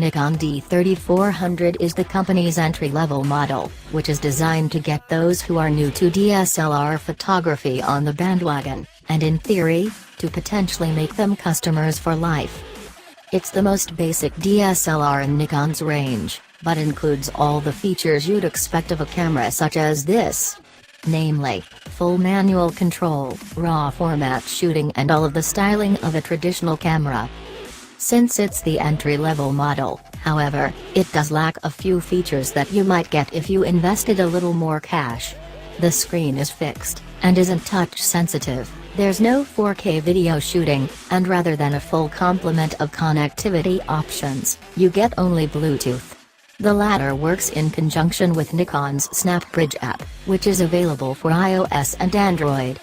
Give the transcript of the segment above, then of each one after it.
Nikon D3400 is the company's entry-level model, which is designed to get those who are new to DSLR photography on the bandwagon, and in theory, to potentially make them customers for life. It's the most basic DSLR in Nikon's range, but includes all the features you'd expect of a camera such as this. Namely, full manual control, raw format shooting and all of the styling of a traditional camera. Since it's the entry-level model, however, it does lack a few features that you might get if you invested a little more cash. The screen is fixed, and isn't touch-sensitive, there's no 4K video shooting, and rather than a full complement of connectivity options, you get only Bluetooth. The latter works in conjunction with Nikon's SnapBridge app, which is available for iOS and Android.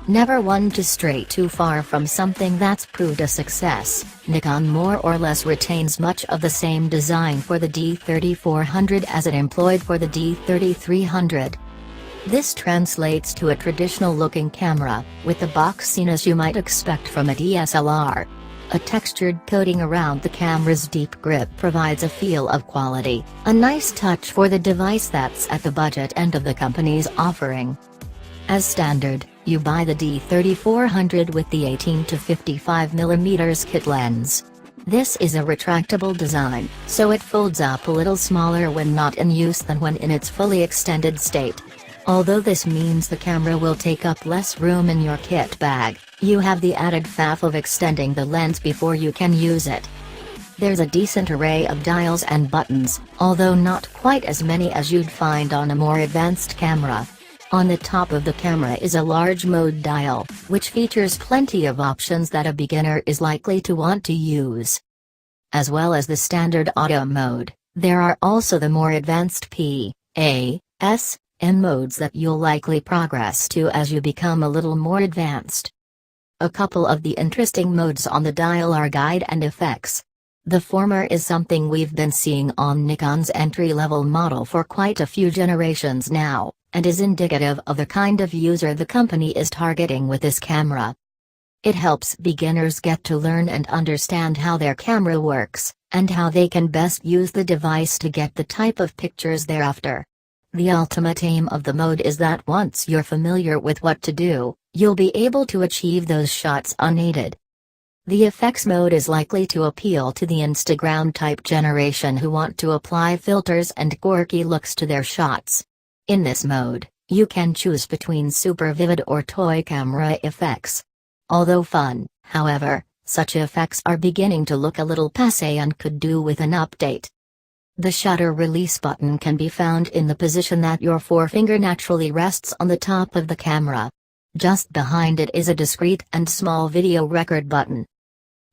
Never one to stray too far from something that's proved a success, Nikon more or less retains much of the same design for the D3400 as it employed for the D3300. This translates to a traditional-looking camera, with the boxiness you might expect from a DSLR. A textured coating around the camera's deep grip provides a feel of quality, a nice touch for the device that's at the budget end of the company's offering. As standard, you buy the D3400 with the 18 to 55mm kit lens. This is a retractable design, so it folds up a little smaller when not in use than when in its fully extended state. Although this means the camera will take up less room in your kit bag, you have the added faff of extending the lens before you can use it. There's a decent array of dials and buttons, although not quite as many as you'd find on a more advanced camera. On the top of the camera is a large mode dial, which features plenty of options that a beginner is likely to want to use. As well as the standard auto mode, there are also the more advanced P, A, S, M modes that you'll likely progress to as you become a little more advanced. A couple of the interesting modes on the dial are guide and effects. The former is something we've been seeing on Nikon's entry-level model for quite a few generations now, and is indicative of the kind of user the company is targeting with this camera. It helps beginners get to learn and understand how their camera works, and how they can best use the device to get the type of pictures they're after. The ultimate aim of the mode is that once you're familiar with what to do, you'll be able to achieve those shots unaided. The effects mode is likely to appeal to the Instagram-type generation who want to apply filters and quirky looks to their shots. In this mode, you can choose between super vivid or toy camera effects. Although fun, however, such effects are beginning to look a little passé and could do with an update. The shutter release button can be found in the position that your forefinger naturally rests on the top of the camera. Just behind it is a discreet and small video record button.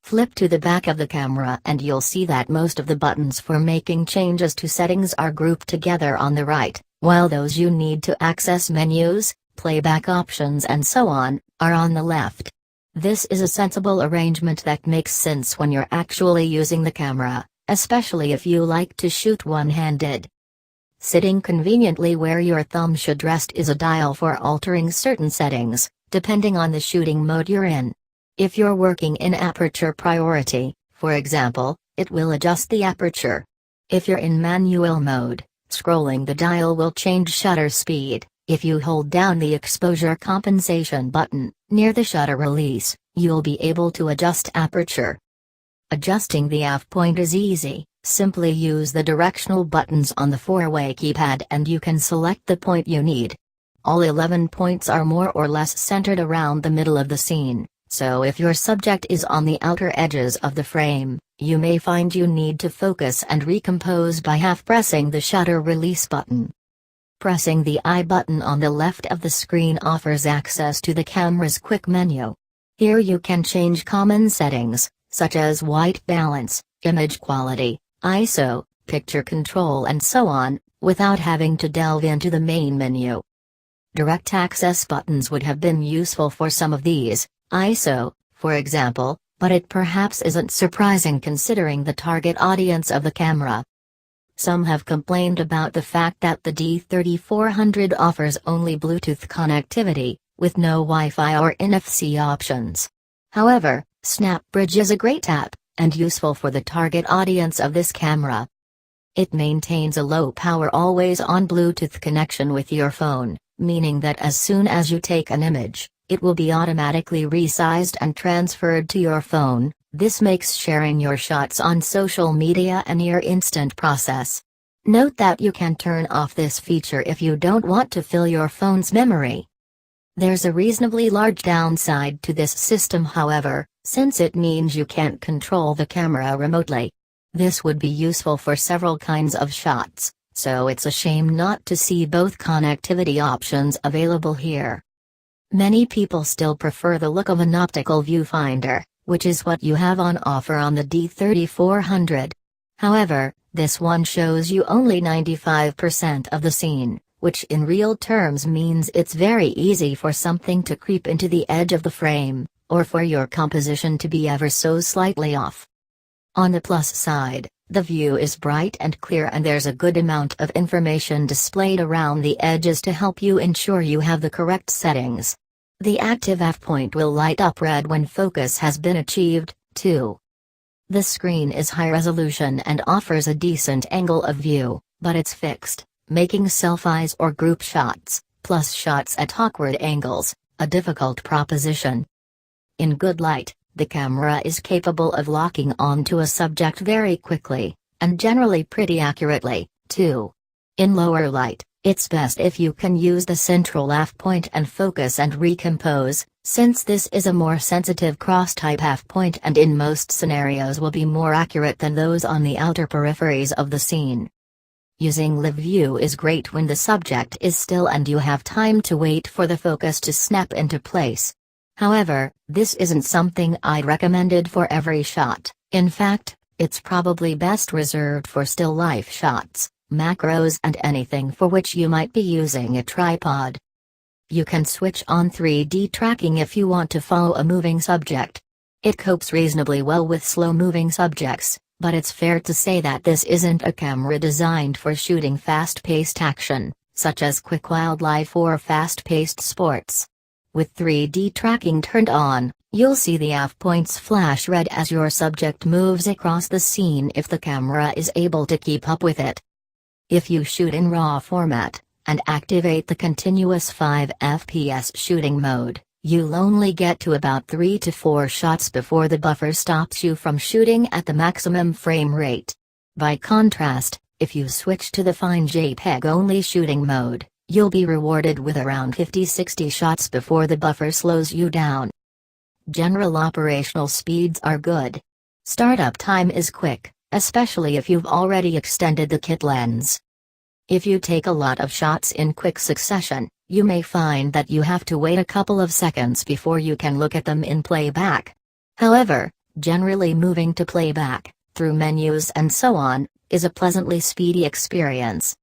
Flip to the back of the camera and you'll see that most of the buttons for making changes to settings are grouped together on the right, while those you need to access menus, playback options and so on, are on the left. This is a sensible arrangement that makes sense when you're actually using the camera, especially if you like to shoot one-handed. Sitting conveniently where your thumb should rest is a dial for altering certain settings, depending on the shooting mode you're in. If you're working in aperture priority, for example, it will adjust the aperture. If you're in manual mode, scrolling the dial will change shutter speed. If you hold down the exposure compensation button, near the shutter release, you'll be able to adjust aperture. Adjusting the f-point is easy, simply use the directional buttons on the four-way keypad and you can select the point you need. All 11 points are more or less centered around the middle of the scene, so if your subject is on the outer edges of the frame, you may find you need to focus and recompose by half-pressing the shutter release button. Pressing the I button on the left of the screen offers access to the camera's quick menu. Here you can change common settings, such as white balance, image quality, ISO, picture control and so on, without having to delve into the main menu. Direct access buttons would have been useful for some of these, ISO, for example, but it perhaps isn't surprising considering the target audience of the camera. Some have complained about the fact that the D3400 offers only Bluetooth connectivity, with no Wi-Fi or NFC options. However, SnapBridge is a great app, and useful for the target audience of this camera. It maintains a low-power always-on Bluetooth connection with your phone, meaning that as soon as you take an image, it will be automatically resized and transferred to your phone. This makes sharing your shots on social media a near-instant process. Note that you can turn off this feature if you don't want to fill your phone's memory. There's a reasonably large downside to this system, however, since it means you can't control the camera remotely. This would be useful for several kinds of shots, so it's a shame not to see both connectivity options available here. Many people still prefer the look of an optical viewfinder, which is what you have on offer on the D3400. However, this one shows you only 95% of the scene, which in real terms means it's very easy for something to creep into the edge of the frame, or for your composition to be ever so slightly off. On the plus side, the view is bright and clear and there's a good amount of information displayed around the edges to help you ensure you have the correct settings. The active f-point will light up red when focus has been achieved, too. The screen is high resolution and offers a decent angle of view, but it's fixed, making selfies or group shots, plus shots at awkward angles, a difficult proposition. In good light, the camera is capable of locking onto a subject very quickly, and generally pretty accurately, too. In lower light, it's best if you can use the central f-point and focus and recompose, since this is a more sensitive cross-type f-point and in most scenarios will be more accurate than those on the outer peripheries of the scene. Using live view is great when the subject is still and you have time to wait for the focus to snap into place. However, this isn't something I'd recommended for every shot. In fact, it's probably best reserved for still life shots, macros and anything for which you might be using a tripod. You can switch on 3D tracking if you want to follow a moving subject. It copes reasonably well with slow-moving subjects, but it's fair to say that this isn't a camera designed for shooting fast-paced action, such as quick wildlife or fast-paced sports. With 3D tracking turned on, you'll see the f-points flash red as your subject moves across the scene if the camera is able to keep up with it. If you shoot in RAW format, and activate the continuous 5 FPS shooting mode, you'll only get to about 3 to 4 shots before the buffer stops you from shooting at the maximum frame rate. By contrast, if you switch to the fine JPEG-only shooting mode, you'll be rewarded with around 50-60 shots before the buffer slows you down. General operational speeds are good. Startup time is quick, especially if you've already extended the kit lens. If you take a lot of shots in quick succession, you may find that you have to wait a couple of seconds before you can look at them in playback. However, generally moving to playback, through menus and so on, is a pleasantly speedy experience.